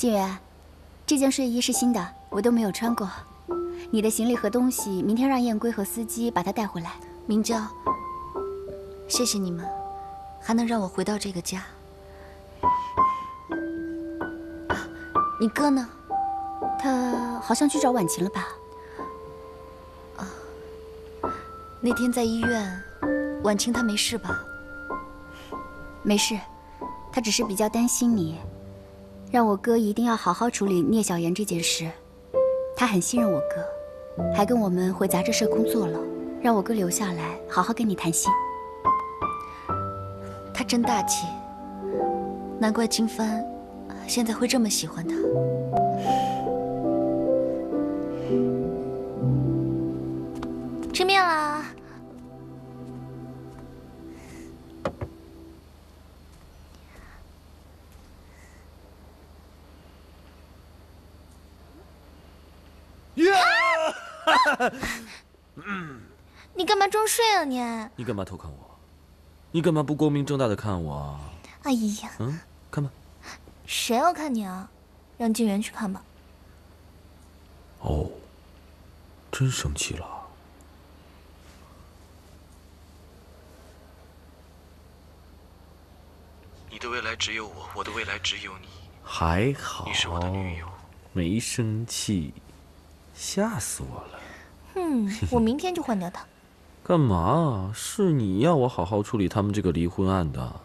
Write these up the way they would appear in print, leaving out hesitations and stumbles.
静媛，这件睡衣是新的，我都没有穿过。你的行李和东西，明天让燕归和司机把它带回来。明娇，谢谢你们，还能让我回到这个家。你哥呢？他好像去找婉晴了吧？那天在医院，婉晴她没事吧？没事，他只是比较担心你，让我哥一定要好好处理聂小言这件事。他很信任我哥，还跟我们回杂志社工作了，让我哥留下来好好跟你谈心。他真大气，难怪金帆现在会这么喜欢他。吃面啦！你干嘛装睡啊你？你干嘛偷看我？你干嘛不光明正大的看我啊？哎呀，看吧。谁要看你啊？让静媛去看吧。哦，真生气了。你的未来只有我，我的未来只有你。还好，你是我的女友，没生气，吓死我了。我明天就换掉他。干嘛？是你要我好好处理他们这个离婚案的。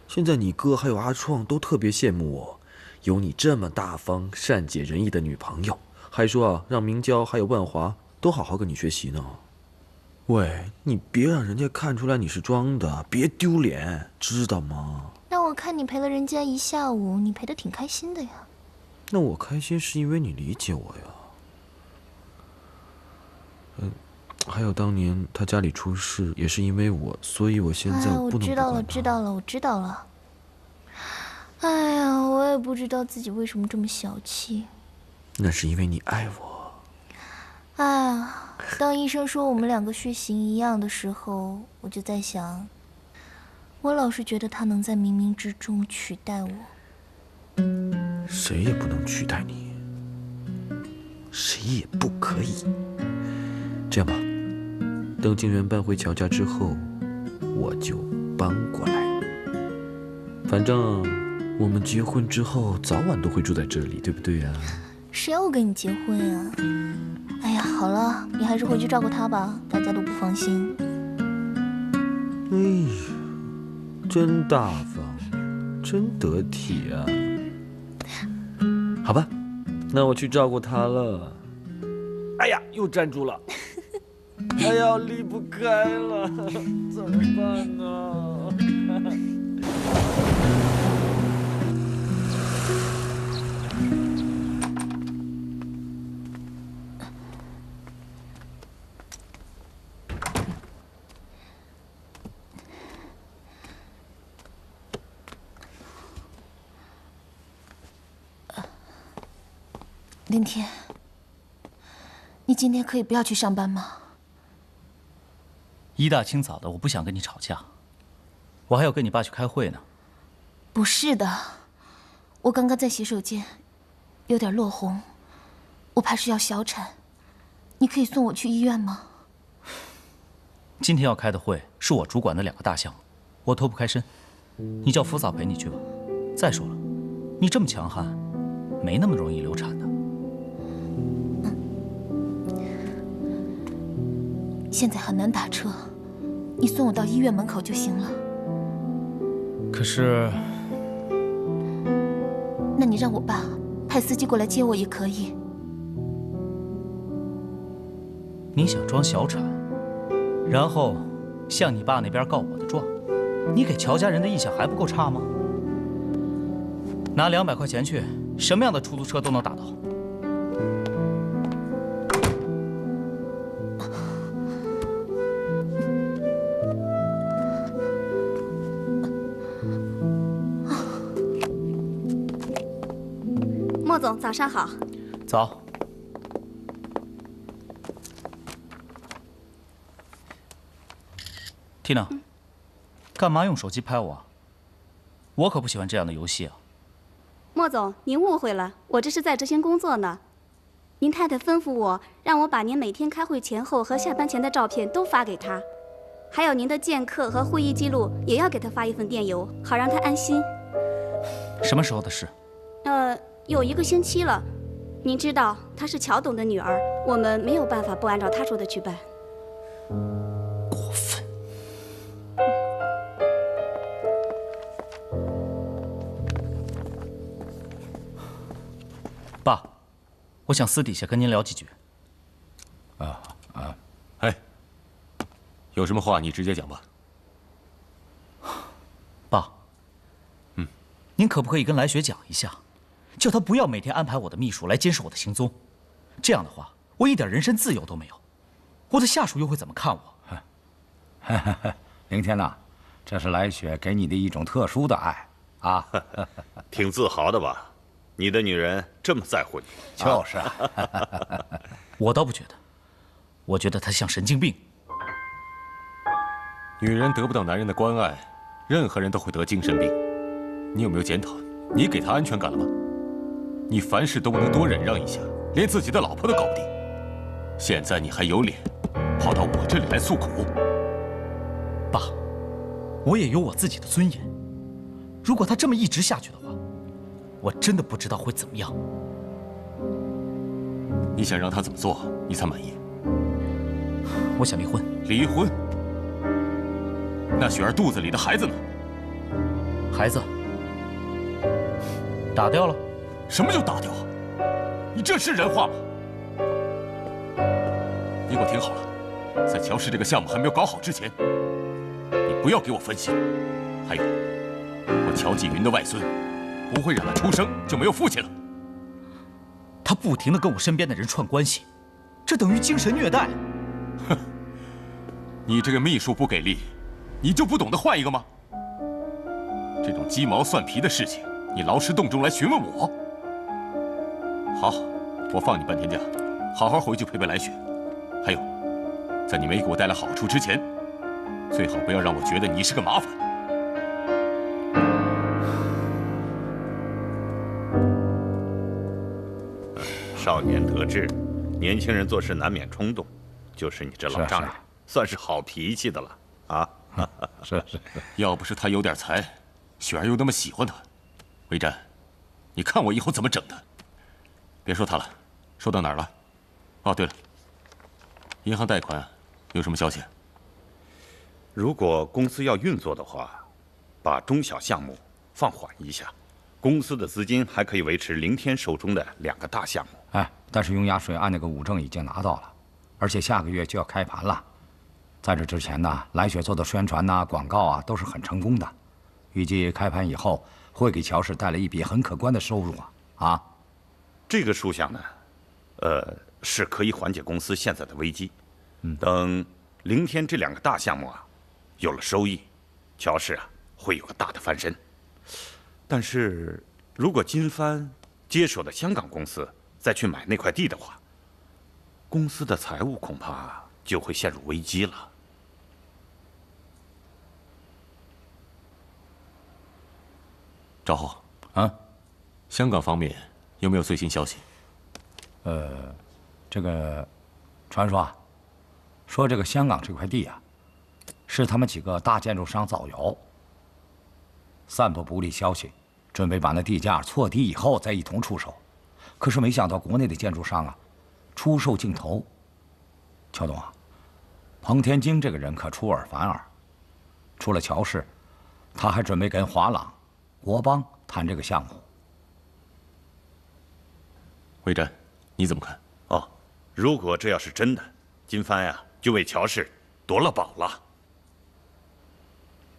现在你哥还有阿创都特别羡慕我，有你这么大方、善解人意的女朋友，还说啊，让明娇还有万华都好好跟你学习呢。喂，你别让人家看出来你是装的，别丢脸，知道吗？那我看你陪了人家一下午，你陪得挺开心的呀。那我开心是因为你理解我呀。还有当年他家里出事也是因为我，所以我现在不能不管他。我知道了，我知道了。哎呀，我也不知道自己为什么这么小气。那是因为你爱我。哎呀，当医生说我们两个血型一样的时候，我就在想，我老是觉得他能在冥冥之中取代我。谁也不能取代你，谁也不可以。这样吧，等静媛搬回乔家之后，我就搬过来。反正我们结婚之后早晚都会住在这里，对不对呀？谁要跟你结婚呀？哎呀，好了，你还是回去照顾他吧，大家都不放心。哎呀，真大方，真得体啊！好吧，那我去照顾他了。哎呀，又站住了！哎呀，离不开了，怎么办呢？林天，你今天可以不要去上班吗？一大清早的，我不想跟你吵架，我还要跟你爸去开会呢。不是的，我刚刚在洗手间，有点落红，我怕是要小产，你可以送我去医院吗？今天要开的会是我主管的2个大项目，我脱不开身，你叫福嫂陪你去吧。再说了，你这么强悍，没那么容易流产的。现在很难打车，你送我到医院门口就行了。可是，那你让我爸派司机过来接我也可以。你想装小产，然后向你爸那边告我的状，你给乔家人的印象还不够差吗？拿200块钱去，什么样的出租车都能打到。莫总，早上好。早。Tina，干嘛用手机拍我啊？我可不喜欢这样的游戏啊。莫总，您误会了，我这是在执行工作呢。您太太吩咐我，让我把您每天开会前后和下班前的照片都发给她，还有您的见客和会议记录也要给她发一份电邮，好让她安心。什么时候的事？有1个星期了。您知道她是乔董的女儿，我们没有办法不按照她说的去办。过分。爸，我想私底下跟您聊几句。哎，有什么话你直接讲吧。爸，您可不可以跟来雪讲一下，叫他不要每天安排我的秘书来监视我的行踪？这样的话，我一点人身自由都没有，我的下属又会怎么看我？凌天呐，这是来雪给你的一种特殊的爱啊，挺自豪的吧？你的女人这么在乎你，就是。我倒不觉得，我觉得她像神经病。女人得不到男人的关爱，任何人都会得精神病。你有没有检讨？你给她安全感了吗？你凡事都不能多忍让一下，连自己的老婆都搞不定。现在你还有脸跑到我这里来诉苦？爸，我也有我自己的尊严。如果她这么一直下去的话，我真的不知道会怎么样。你想让她怎么做，你才满意？我想离婚。离婚？那雪儿肚子里的孩子呢？孩子打掉了。什么就打掉？你这是人话吗？你给我听好了，在乔氏这个项目还没有搞好之前，你不要给我分心。还有，我乔继云的外孙，不会让他出生就没有父亲了。他不停地跟我身边的人串关系，这等于精神虐待。哼，你这个秘书不给力，你就不懂得换一个吗？这种鸡毛蒜皮的事情，你劳师动众来询问我？好，我放你半天假，好好回去陪陪来雪。还有，在你没给我带来好处之前，最好不要让我觉得你是个麻烦。少年得志，年轻人做事难免冲动，就是你这老丈人，算是好脾气的了啊。是，要不是他有点才，雪儿又那么喜欢他，魏战，你看我以后怎么整的？别说他了，说到哪儿了？哦，对了，银行贷款有什么消息？如果公司要运作的话，把中小项目放缓一下，公司的资金还可以维持凌天手中的2个大项目。哎，但是雍雅水岸那个5证已经拿到了，而且下个月就要开盘了。在这之前呢，来雪做的宣传呐、广告啊都是很成功的，预计开盘以后会给乔氏带来一笔很可观的收入啊。这个数项呢，是可以缓解公司现在的危机。等凌天这2个大项目啊有了收益，乔氏啊会有个大的翻身。但是如果金帆接手的香港公司再去买那块地的话，公司的财务恐怕就会陷入危机了。赵后啊，香港方面有没有最新消息？这个传说这个香港这块地啊，是他们几个大建筑商造谣，散布不利消息，准备把那地价错低以后再一同出手。可是没想到国内的建筑商啊，出售竞投。乔董啊，彭天京这个人可出尔反尔，除了乔氏，他还准备跟华朗、国邦谈这个项目。魏战，你怎么看？哦，如果这要是真的，金帆呀就为乔氏夺了宝了。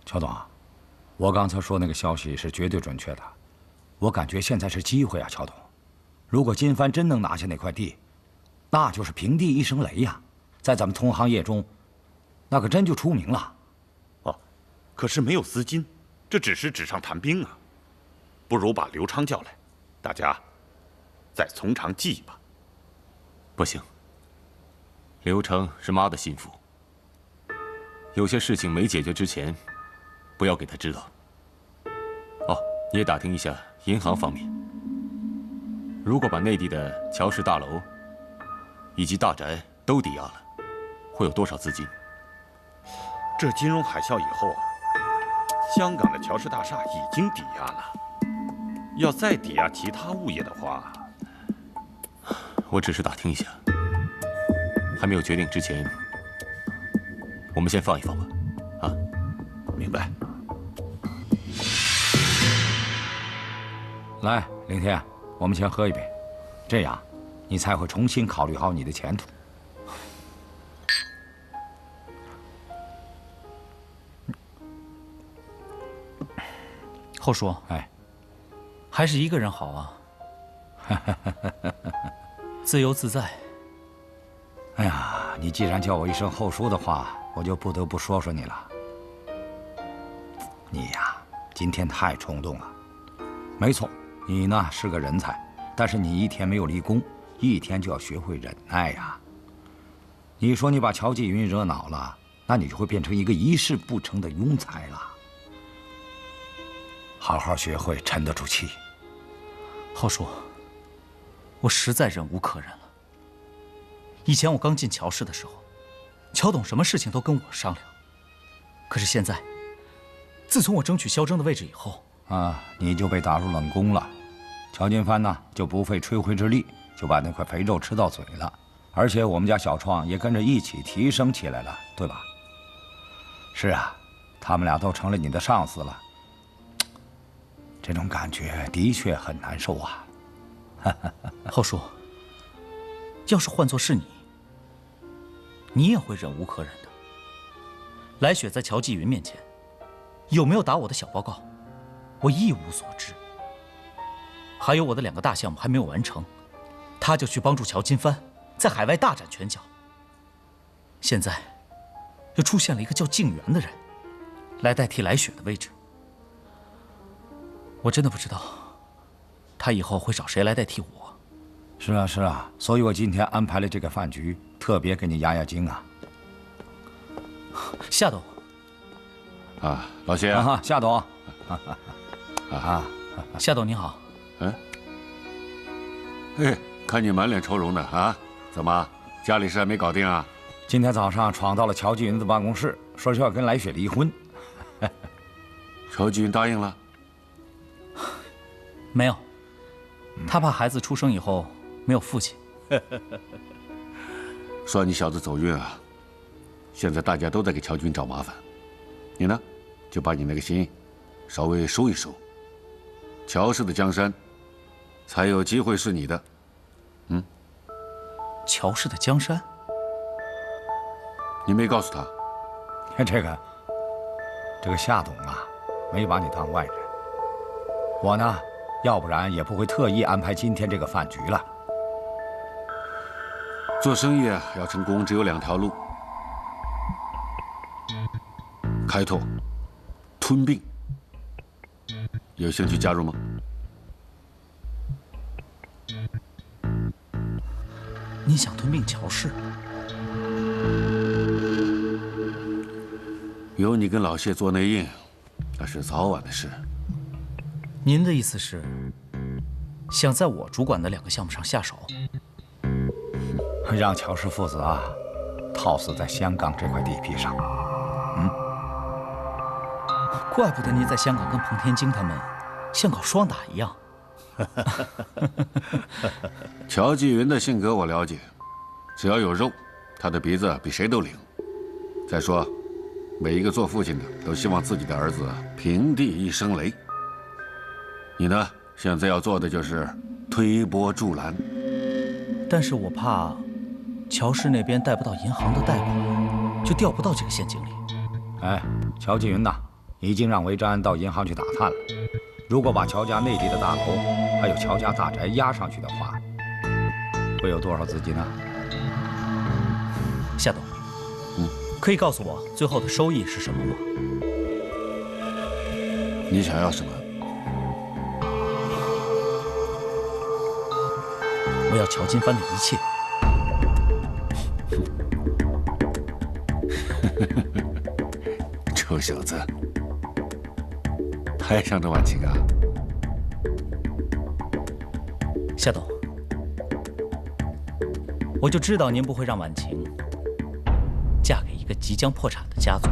乔董啊，我刚才说那个消息是绝对准确的，我感觉现在是机会啊，乔董。如果金帆真能拿下那块地，那就是平地一声雷呀，在咱们同行业中，那可真就出名了。哦，可是没有资金，这只是纸上谈兵啊。不如把刘昌叫来，大家再从长计议吧。不行，刘成是妈的心腹，有些事情没解决之前，不要给他知道。哦，你也打听一下银行方面。如果把内地的乔氏大楼以及大宅都抵押了，会有多少资金？这金融海啸以后啊，香港的乔氏大厦已经抵押了，要再抵押其他物业的话，我只是打听一下，还没有决定之前，我们先放一放吧。啊，明白。来，凌天，我们先喝一杯，这样你才会重新考虑好你的前途。后叔，哎，还是一个人好啊，自由自在。哎呀，你既然叫我一声后叔的话，我就不得不说说你了。你呀，今天太冲动了。没错，你呢是个人才，但是你一天没有立功，一天就要学会忍耐呀。你说你把乔继云惹恼了，那你就会变成一个一事不成的庸才了。好好学会沉得住气。后叔，我实在忍无可忍了。以前我刚进乔氏的时候，乔董什么事情都跟我商量。可是现在，自从我争取萧征的位置以后，你就被打入冷宫了。乔金帆呢，就不费吹灰之力就把那块肥肉吃到嘴了，而且我们家小创也跟着一起提升起来了，对吧？是啊，他们俩都成了你的上司了。这种感觉的确很难受啊。后叔，要是换作是你，你也会忍无可忍的。来雪在乔继云面前有没有打我的小报告，我一无所知。还有我的2个大项目还没有完成，他就去帮助乔金帆在海外大展拳脚。现在又出现了一个叫静源的人来代替来雪的位置，我真的不知道他以后会找谁来代替我。是啊，是啊，所以我今天安排了这个饭局，特别给你压压惊啊。夏董，老谢夏董，夏董你好。看你满脸愁容的啊，怎么家里事还没搞定啊？今天早上闯到了乔继云的办公室，说是要跟来雪离婚。乔继云答应了？没有，他怕孩子出生以后没有父亲。算你小子走运啊！现在大家都在给乔军找麻烦，你呢，就把你那个心稍微收一收，乔氏的江山才有机会是你的。乔氏的江山？你没告诉他？这个夏董啊，没把你当外人。我呢，要不然也不会特意安排今天这个饭局了。做生意啊，要成功只有2条路：开拓、吞并。有兴趣加入吗？你想吞并乔氏？有你跟老谢做内应，那是早晚的事。您的意思是，想在我主管的2个项目上下手，让乔氏父子啊套死在香港这块地皮上？怪不得您在香港跟彭天京他们像搞双打一样。乔继云的性格我了解，只要有肉，他的鼻子比谁都灵。再说，每一个做父亲的都希望自己的儿子平地一声雷。你呢，现在要做的就是推波助澜。但是我怕乔氏那边贷不到银行的贷款，就调不到这个现金里。乔继云呐，已经让韦瞻到银行去打探了。如果把乔家内地的大楼还有乔家大宅押上去的话，会有多少资金呢？夏董，可以告诉我最后的收益是什么吗？你想要什么？我要乔金帆的一切。臭小子，太上这晚情啊！夏董，我就知道您不会让婉晴嫁给一个即将破产的家族。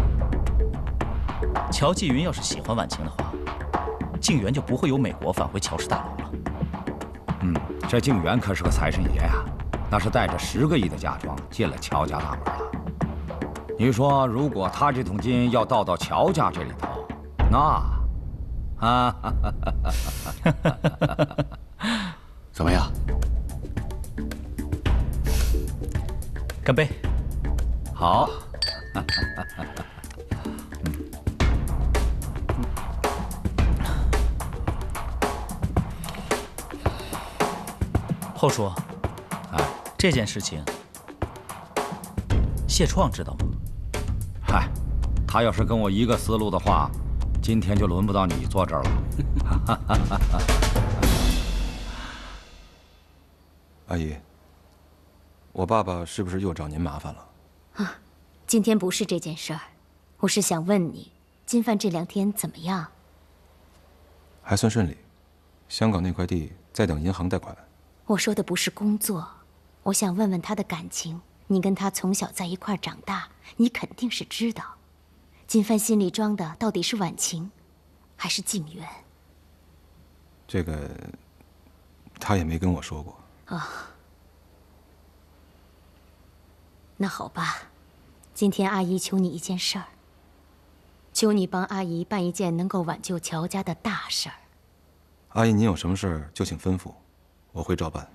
乔继云要是喜欢婉晴的话，静园就不会由美国返回乔氏大楼了。这静园可是个财神爷呀，那是带着10个亿的嫁妆进了乔家大门了。你说，如果他这桶金要倒到乔家这里头，那，怎么样？干杯！好。后叔，这件事情，谢创知道吗？嗨，他要是跟我一个思路的话，今天就轮不到你坐这儿了。阿姨，我爸爸是不是又找您麻烦了？啊，今天不是这件事儿，我是想问你，金帆这2天怎么样？还算顺利，香港那块地在等银行贷款。我说的不是工作，我想问问他的感情。你跟他从小在一块儿长大，你肯定是知道，金帆心里装的到底是婉晴，还是静园？这个，他也没跟我说过。那好吧，今天阿姨求你一件事儿，求你帮阿姨办一件能够挽救乔家的大事儿。阿姨，您有什么事儿就请吩咐，我会照办。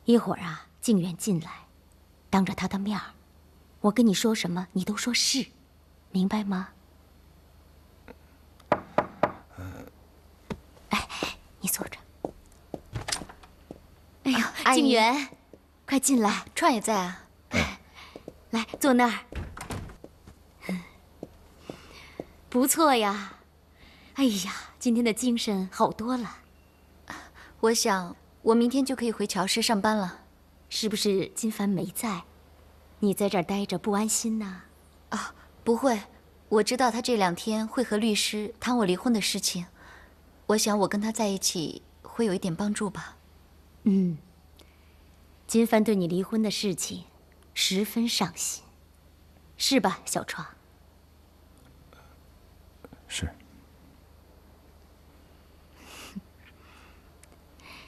一会儿啊，静园进来，当着他的面儿，我跟你说什么，你都说是，明白吗？哎，你坐着。哎呦，阿姨静园，快进来。创也在啊。来，坐那儿。不错呀。哎呀，今天的精神好多了。我想，我明天就可以回乔氏上班了。是不是金帆没在？你在这儿待着不安心呐？啊，不会，我知道他这2天会和律师谈我离婚的事情。我想我跟他在一起会有一点帮助吧。金帆对你离婚的事情十分上心，是吧，小创？是。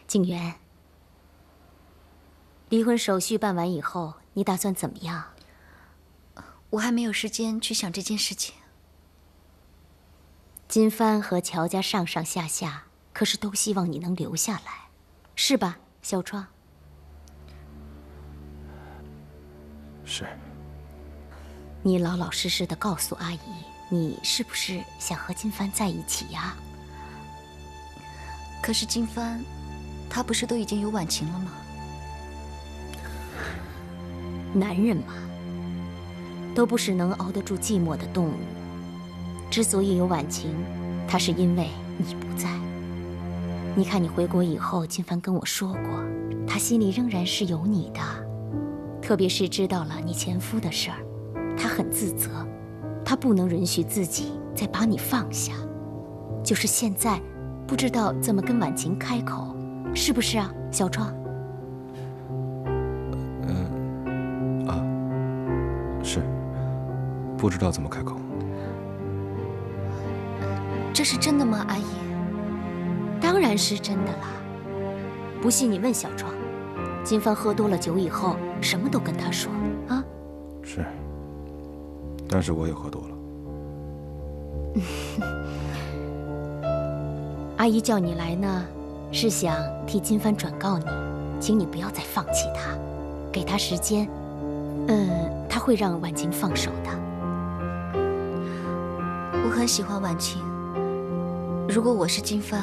静园，离婚手续办完以后，你打算怎么样？我还没有时间去想这件事情。金帆和乔家上上下下，可是都希望你能留下来，是吧，小创？是。你老老实实的告诉阿姨，你是不是想和金帆在一起呀？可是金帆，他不是都已经有婉晴了吗？男人嘛，都不是能熬得住寂寞的动物。之所以有婉晴，他是因为你不在。你看你回国以后，金帆跟我说过，他心里仍然是有你的。特别是知道了你前夫的事儿，他很自责，他不能允许自己再把你放下。就是现在，不知道怎么跟婉晴开口，是不是啊，小创？是，不知道怎么开口。这是真的吗，阿姨？当然是真的啦。不信你问小创，金帆喝多了酒以后，什么都跟他说啊。是，但是我也喝多了。阿姨叫你来呢，是想替金帆转告你，请你不要再放弃他，给他时间。他会让婉晴放手的。我很喜欢婉晴，如果我是金帆，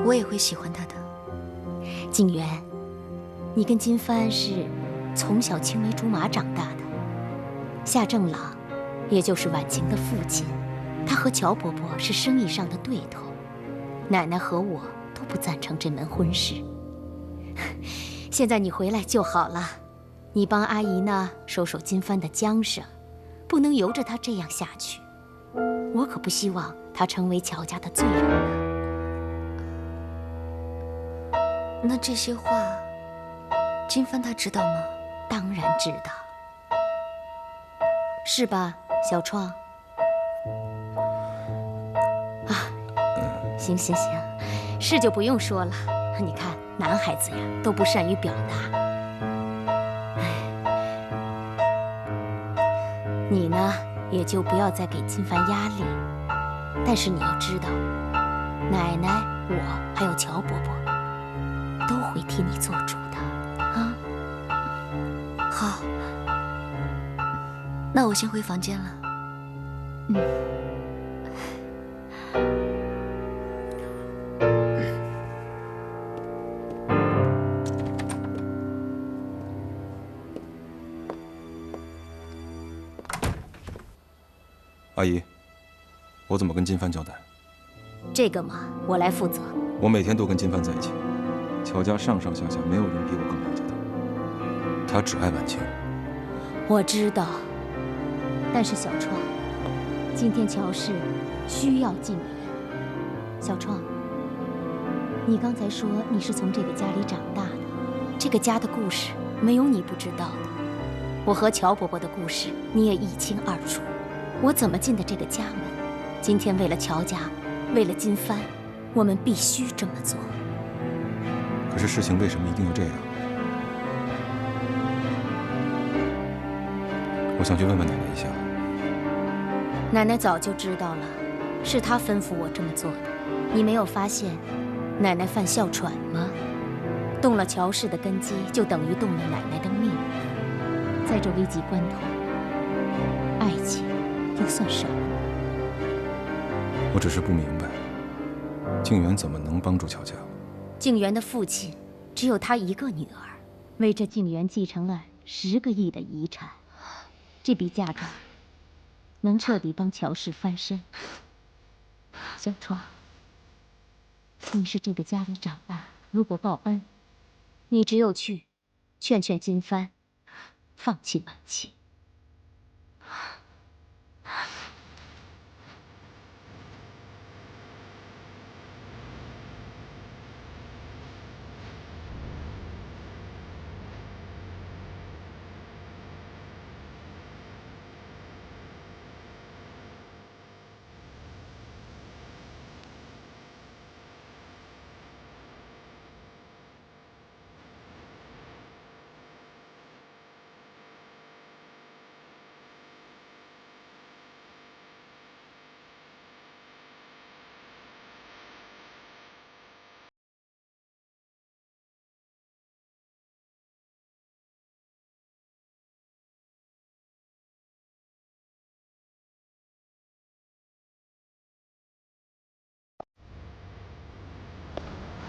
我也会喜欢她的。静园，你跟金帆是从小青梅竹马长大的。夏正朗，也就是婉晴的父亲，他和乔伯伯是生意上的对头。奶奶和我都不赞成这门婚事。现在你回来就好了。你帮阿姨呢收收金帆的缰绳，不能由着他这样下去。我可不希望他成为乔家的罪人呢。那这些话，金帆他知道吗？当然知道，是吧，小创？啊，行行行，是就不用说了。你看，男孩子呀都不善于表达。你呢，也就不要再给金帆压力。但是你要知道，奶奶、我还有乔伯伯都会替你做主的啊。好，那我先回房间了。阿姨，我怎么跟金帆交代？这个嘛，我来负责。我每天都跟金帆在一起，乔家上上下下没有人比我更了解他。他只爱婉清。我知道，但是小创，今天乔氏需要静媛。小创，你刚才说你是从这个家里长大的，这个家的故事没有你不知道的。我和乔伯伯的故事你也一清二楚。我怎么进的这个家门？今天为了乔家，为了金帆，我们必须这么做。可是事情为什么一定要这样？我想去问问奶奶一下。奶奶早就知道了，是她吩咐我这么做的。你没有发现奶奶犯哮喘吗？动了乔氏的根基，就等于动了奶奶的命。在这危急关头，爱情又算什么？我只是不明白，静媛怎么能帮助乔家？静媛的父亲只有她一个女儿，为这静媛继承了10个亿的遗产，这笔嫁妆能彻底帮乔氏翻身。小创，你是这个家里长大，如果报恩，你只有去劝劝金帆，放弃婉清。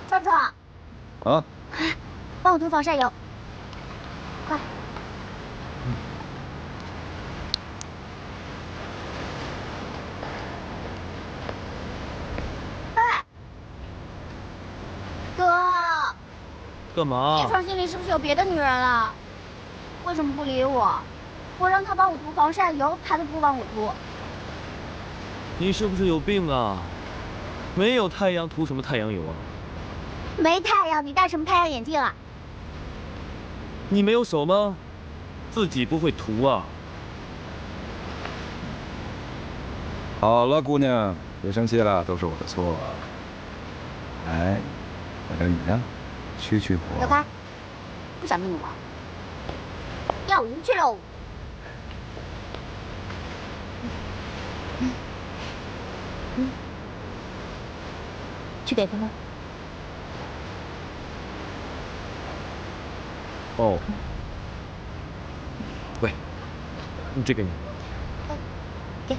壮壮，啊，帮我涂防晒油，快！哎，哥，干嘛？叶川心里是不是有别的女人了？为什么不理我？我让他帮我涂防晒油，他都不帮我涂。你是不是有病啊？没有太阳涂什么太阳油啊？没太阳，你戴什么太阳眼镜啊？你没有手吗？自己不会涂啊？好了，姑娘，别生气了，都是我的错。来，来点饮料，去火。走开，不想跟你玩。钓鱼去喽！去给他们。哦，喂，这个你。给，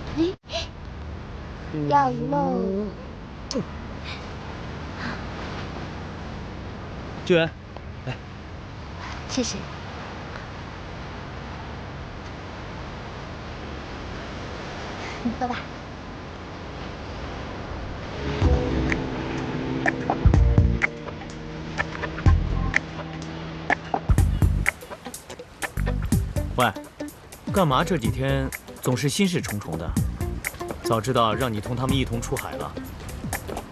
钓鱼喽！救援，来，谢谢。喝吧。喂，干嘛这几天总是心事重重的？早知道让你同他们一同出海了。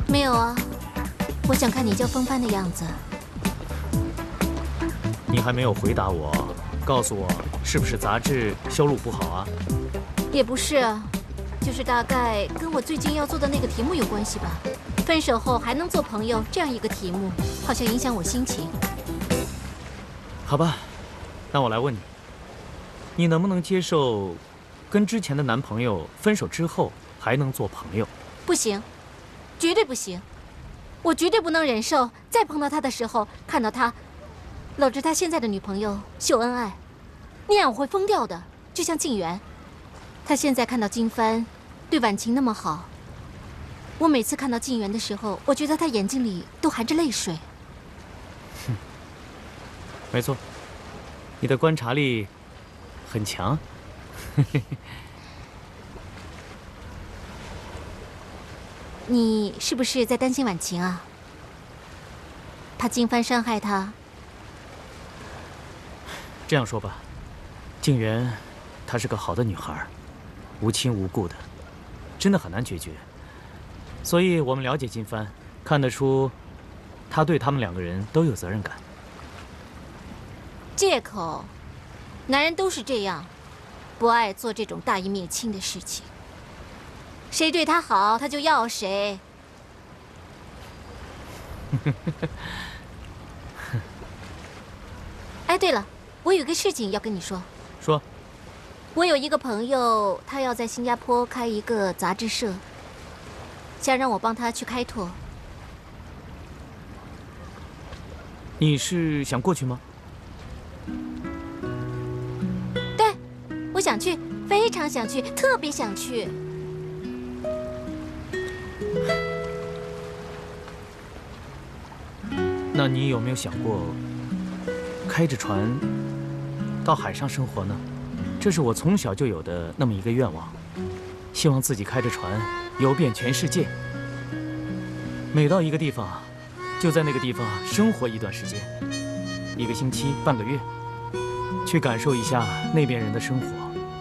没有啊，我想看你叫风帆的样子。你还没有回答我，告诉我是不是杂志销路不好啊？也不是啊，就是大概跟我最近要做的那个题目有关系吧。分手后还能做朋友这样一个题目，好像影响我心情。好吧，那我来问你，你能不能接受跟之前的男朋友分手之后还能做朋友？不行，绝对不行。我绝对不能忍受再碰到他的时候看到他搂着他现在的女朋友秀恩爱，那样我会疯掉的。就像静媛，他现在看到金帆对婉晴那么好，我每次看到静媛的时候，我觉得他眼睛里都含着泪水。没错，你的观察力很强。你是不是在担心婉晴啊？怕金帆伤害她？这样说吧，静媛，她是个好的女孩，无亲无故的，真的很难决绝。所以我们了解金帆，看得出，她对他们两个人都有责任感。借口，男人都是这样，不爱做这种大义灭亲的事情。谁对他好，他就要谁。哎，对了，我有个事情要跟你说。说。我有一个朋友，他要在新加坡开一个杂志社，想让我帮他去开拓。你是想过去吗？对，我想去，非常想去，特别想去。那你有没有想过，开着船到海上生活呢？这是我从小就有的那么一个愿望，希望自己开着船游遍全世界。每到一个地方，就在那个地方生活一段时间，1个星期、半个月，去感受一下那边人的生活，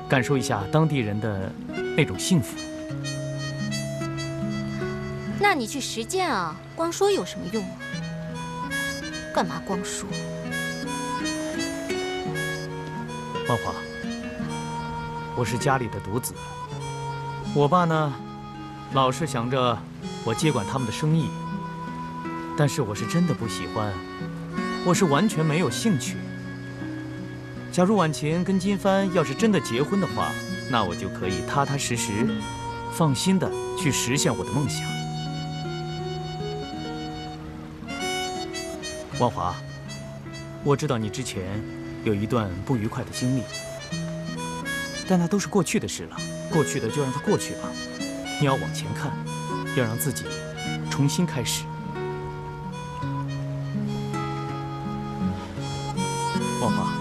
感受一下当地人的那种幸福。那你去实践啊，光说有什么用啊？干嘛光说？万华，我是家里的独子，我爸呢，老是想着我接管他们的生意，但是我是真的不喜欢，我是完全没有兴趣。假如婉晴跟金帆要是真的结婚的话，那我就可以踏踏实实、放心的去实现我的梦想。万华，我知道你之前有一段不愉快的经历，但那都是过去的事了，过去的就让它过去吧。你要往前看，要让自己重新开始。万华，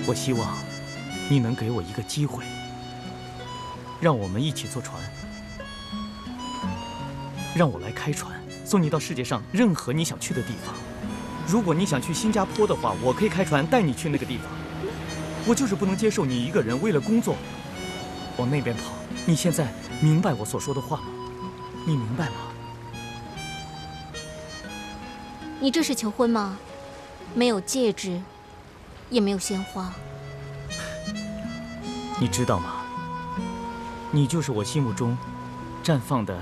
我希望你能给我一个机会，让我们一起坐船，让我来开船。送你到世界上任何你想去的地方。如果你想去新加坡的话，我可以开船带你去那个地方。我就是不能接受你一个人为了工作往那边跑。你现在明白我所说的话吗？你明白吗？你这是求婚吗？没有戒指，也没有鲜花。你知道吗？你就是我心目中绽放的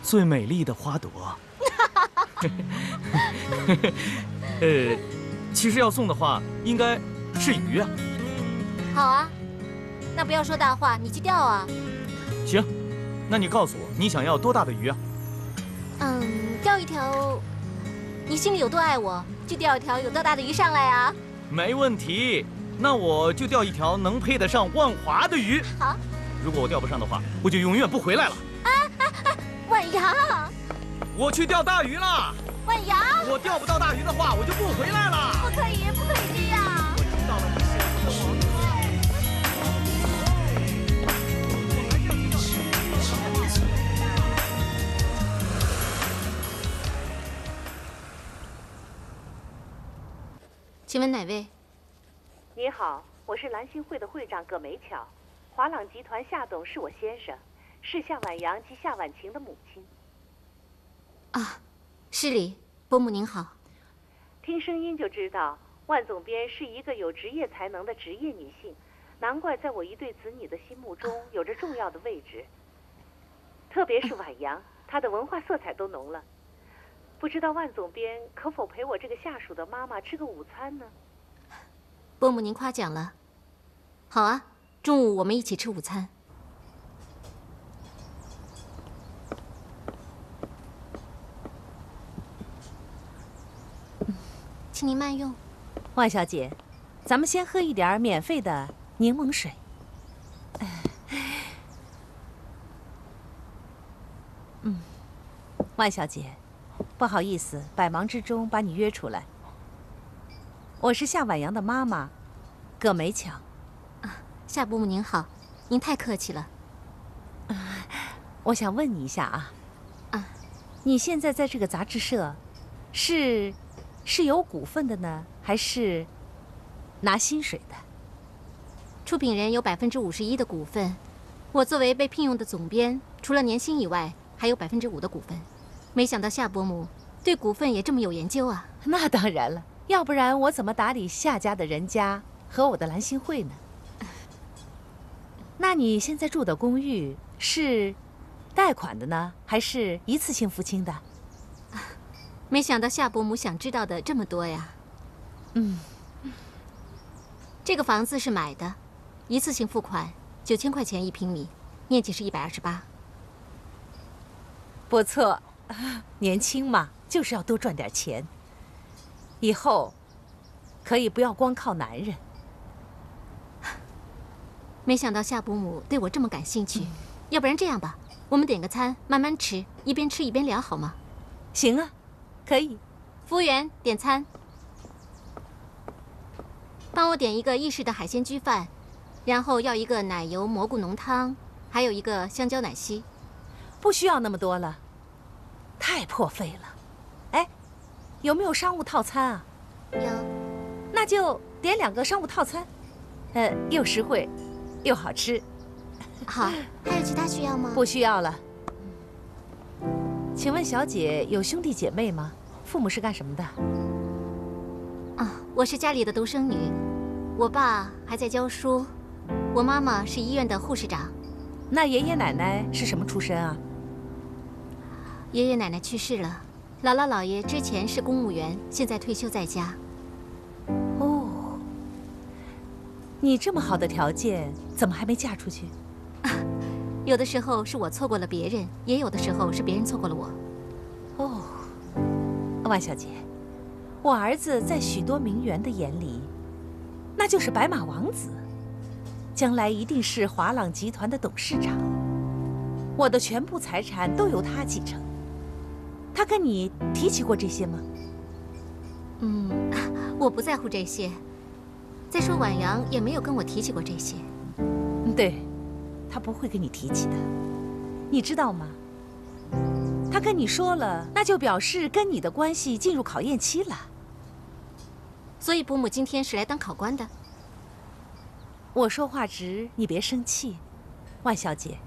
最美丽的花朵。其实要送的话，应该是鱼啊。好啊，那不要说大话，你去钓啊。行，那你告诉我，你想要多大的鱼啊？钓一条，你心里有多爱我，就钓一条有多大的鱼上来啊。没问题，那我就钓一条能配得上万华的鱼。好，如果我钓不上的话，我就永远不回来了。万阳，我去钓大鱼了。万阳，我钓不到大鱼的话，我就不回来了。不可以，不可以这样。我知道了，你是我。请问哪位？你好，我是蓝星会的会长葛梅巧，华朗集团夏董是我先生，是夏婉阳及夏婉晴的母亲。啊，施礼，伯母您好。听声音就知道，万总编是一个有职业才能的职业女性，难怪在我一对子女的心目中有着重要的位置。特别是婉阳，她的文化色彩都浓了。不知道万总编可否陪我这个下属的妈妈吃个午餐呢？伯母，您夸奖了。好啊，中午我们一起吃午餐。请您慢用。万小姐，咱们先喝一点免费的柠檬水。万小姐，不好意思，百忙之中把你约出来。我是夏婉阳的妈妈，葛梅巧。夏伯母您好，您太客气了。我想问你一下你现在在这个杂志社，是有股份的呢，还是拿薪水的？出品人有51%的股份，我作为被聘用的总编，除了年薪以外，还有5%的股份。没想到夏伯母对股份也这么有研究啊！那当然了，要不然我怎么打理夏家的人家和我的兰心会呢？那你现在住的公寓是贷款的呢，还是一次性付清的？没想到夏伯母想知道的这么多呀。这个房子是买的，一次性付款，9000块钱1平米，面积是128。不错，年轻嘛，就是要多赚点钱。以后可以不要光靠男人。没想到夏伯母对我这么感兴趣，要不然这样吧，我们点个餐，慢慢吃，一边吃一边聊，好吗？行啊，可以。服务员，点餐。帮我点一个意式的海鲜焗饭，然后要一个奶油蘑菇浓汤，还有一个香蕉奶昔。不需要那么多了，太破费了。哎，有没有商务套餐啊？有。那就点2个商务套餐，又实惠，又好吃。好，还有其他需要吗？不需要了。请问小姐有兄弟姐妹吗？父母是干什么的？我是家里的独生女，我爸还在教书，我妈妈是医院的护士长。那爷爷奶奶是什么出身啊？爷爷奶奶去世了，姥姥姥爷之前是公务员，现在退休在家。哦，你这么好的条件，怎么还没嫁出去？有的时候是我错过了别人，也有的时候是别人错过了我。哦，万小姐，我儿子在许多名媛的眼里，那就是白马王子，将来一定是华朗集团的董事长。我的全部财产都由他继承。他跟你提起过这些吗？我不在乎这些。再说婉阳也没有跟我提起过这些。对，他不会跟你提起的。你知道吗？他跟你说了，那就表示跟你的关系进入考验期了。所以伯母今天是来当考官的。我说话直，你别生气。万小姐，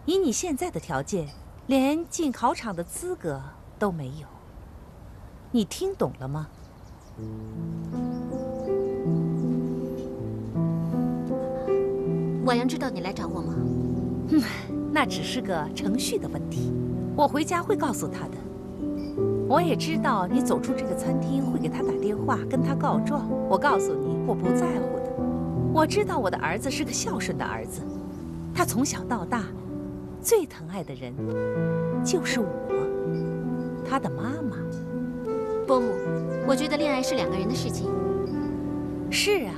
以你现在的条件，连进考场的资格都没有。你听懂了吗？婉阳知道你来找我吗？那只是个程序的问题，我回家会告诉他的。我也知道你走出这个餐厅会给他打电话，跟他告状。我告诉你，我不在乎的。我知道我的儿子是个孝顺的儿子，他从小到大最疼爱的人就是我，他的妈妈。伯母，我觉得恋爱是2个人的事情。是啊，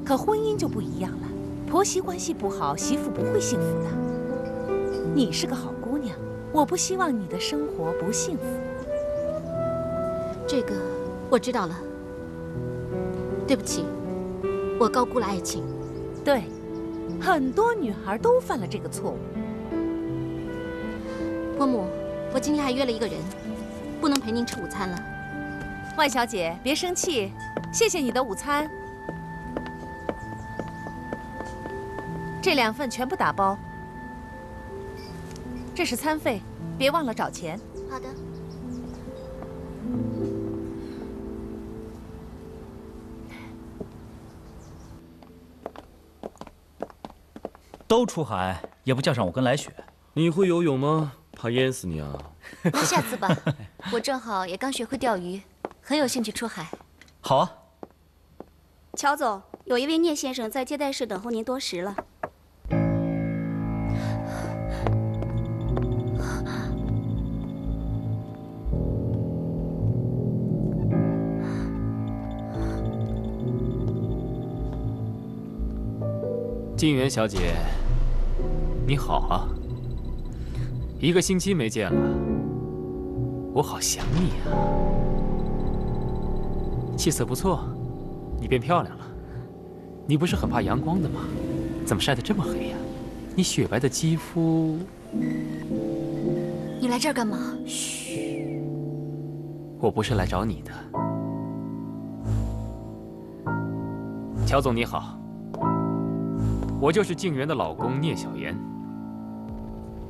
可婚姻就不一样了。婆媳关系不好，媳妇不会幸福的。你是个好姑娘，我不希望你的生活不幸福。这个我知道了，对不起，我高估了爱情。对，很多女孩都犯了这个错误。伯母，我今天还约了一个人，不能陪您吃午餐了。万小姐，别生气，谢谢你的午餐。这2份全部打包，这是餐费，别忘了找钱。好的。都出海，也不叫上我跟来雪。你会游泳吗？怕淹死你啊！那下次吧，我正好也刚学会钓鱼，很有兴趣出海。好啊。乔总，有一位聂先生在接待室等候您多时了。静媛小姐，你好啊！1个星期没见了，我好想你啊！气色不错，你变漂亮了。你不是很怕阳光的吗？怎么晒得这么黑呀？你雪白的肌肤……你来这儿干嘛？嘘，我不是来找你的。乔总你好。我就是静媛的老公聂小言，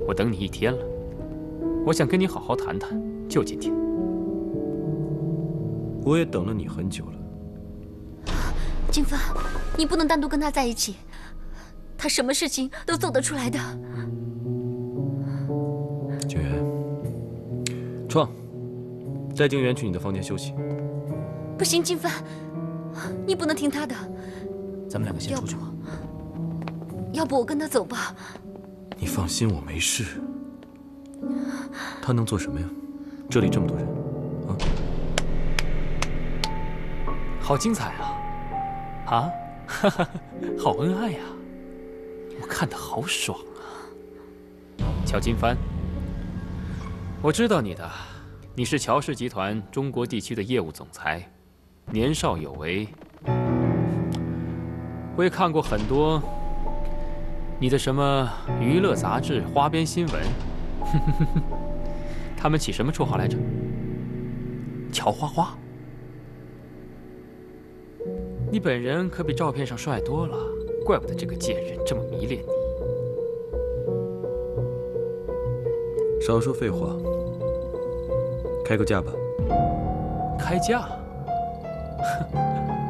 我等你1天了，我想跟你好好谈谈，就今天。我也等了你很久了。静芬，你不能单独跟他在一起，他什么事情都做得出来的。静媛，创，带静媛去你的房间休息。不行，静芬，你不能听他的。咱们2个先出去吧。要不我跟他走吧。你放心，我没事。他能做什么呀？这里这么多人，啊！好精彩啊！啊，哈哈，好恩爱呀！我看得好爽啊！乔金帆，我知道你的，你是乔氏集团中国地区的业务总裁，年少有为。我也看过很多。你的什么娱乐杂志、花边新闻，他们起什么绰号来着？乔花花。你本人可比照片上帅多了，怪不得这个贱人这么迷恋你。少说废话，开个价吧。开价？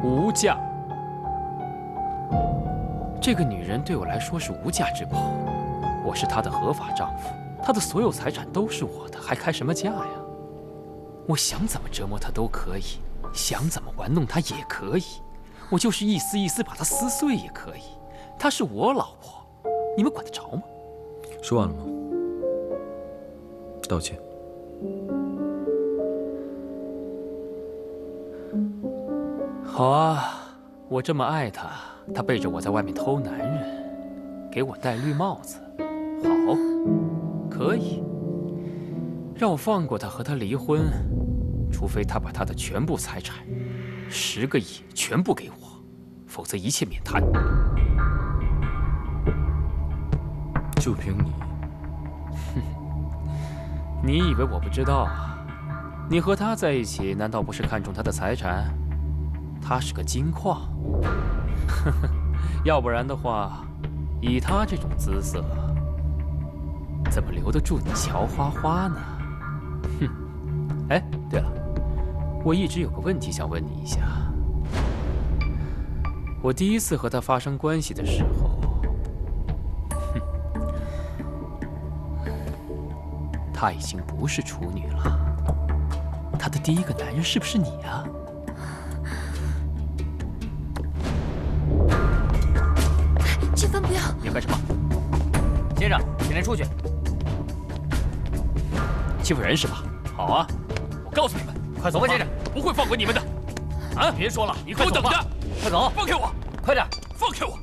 无价。这个女人对我来说是无价之宝，我是她的合法丈夫，她的所有财产都是我的，还开什么价呀？我想怎么折磨她都可以，想怎么玩弄她也可以，我就是一丝一丝把她撕碎也可以。她是我老婆，你们管得着吗？说完了吗？道歉。好啊。我这么爱他，他背着我在外面偷男人，给我戴绿帽子，好，可以，让我放过他和他离婚，除非他把他的全部财产，10个亿全部给我，否则一切免谈。就凭你？哼，你以为我不知道啊？你和他在一起，难道不是看中他的财产？他是个金矿，呵呵，要不然的话，以他这种姿色，怎么留得住你乔花花呢？哼！哎，对了，我一直有个问题想问你一下。我第一次和他发生关系的时候，她已经不是处女了。她的第1个男人是不是你啊？金帆，不要！你要干什么？先生，请您出去。欺负人是吧？好啊，我告诉你们，快走吧，先生，不会放过你们的！啊！别说了，你给我等着！快走！放开我！快点！放开我！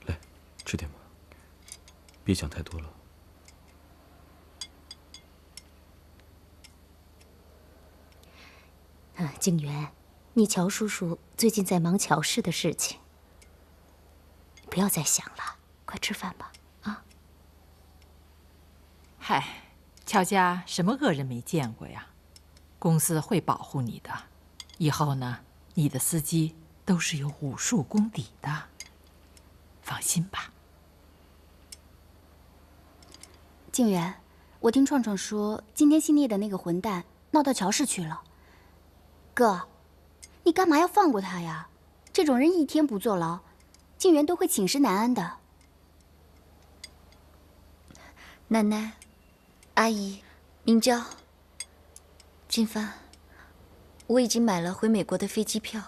来，吃点吧，别想太多了。静媛，你乔叔叔最近在忙乔氏的事情，不要再想了，快吃饭吧。啊！嗨，乔家什么恶人没见过呀？公司会保护你的，以后呢，你的司机都是有武术功底的，放心吧。静远，我听创创说，今天姓聂的那个混蛋闹到乔氏去了。哥，你干嘛要放过他呀？这种人一天不坐牢，静远都会寝食难安的。奶奶、阿姨、明娇、金帆，我已经买了回美国的飞机票。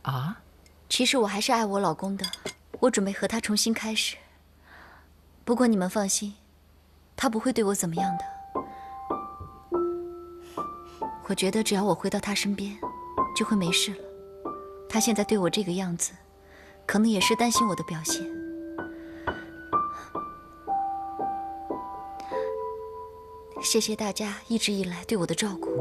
啊？其实我还是爱我老公的，我准备和他重新开始。不过你们放心，他不会对我怎么样的。我觉得只要我回到他身边，就会没事了。他现在对我这个样子，可能也是担心我的表现。谢谢大家一直以来对我的照顾。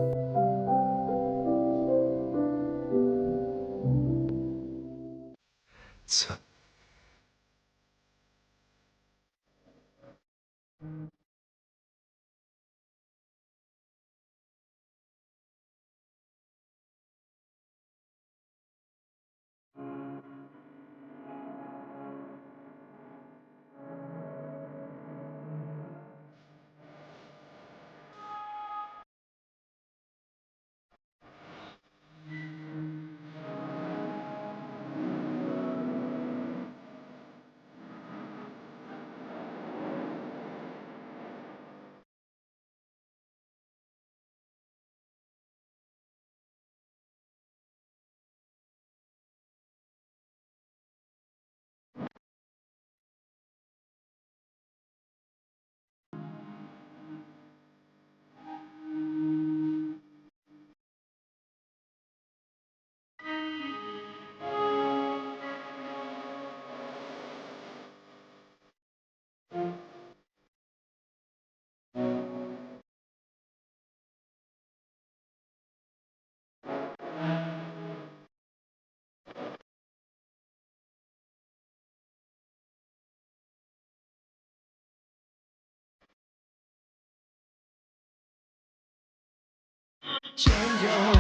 想要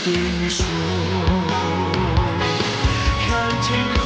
对你说，看见。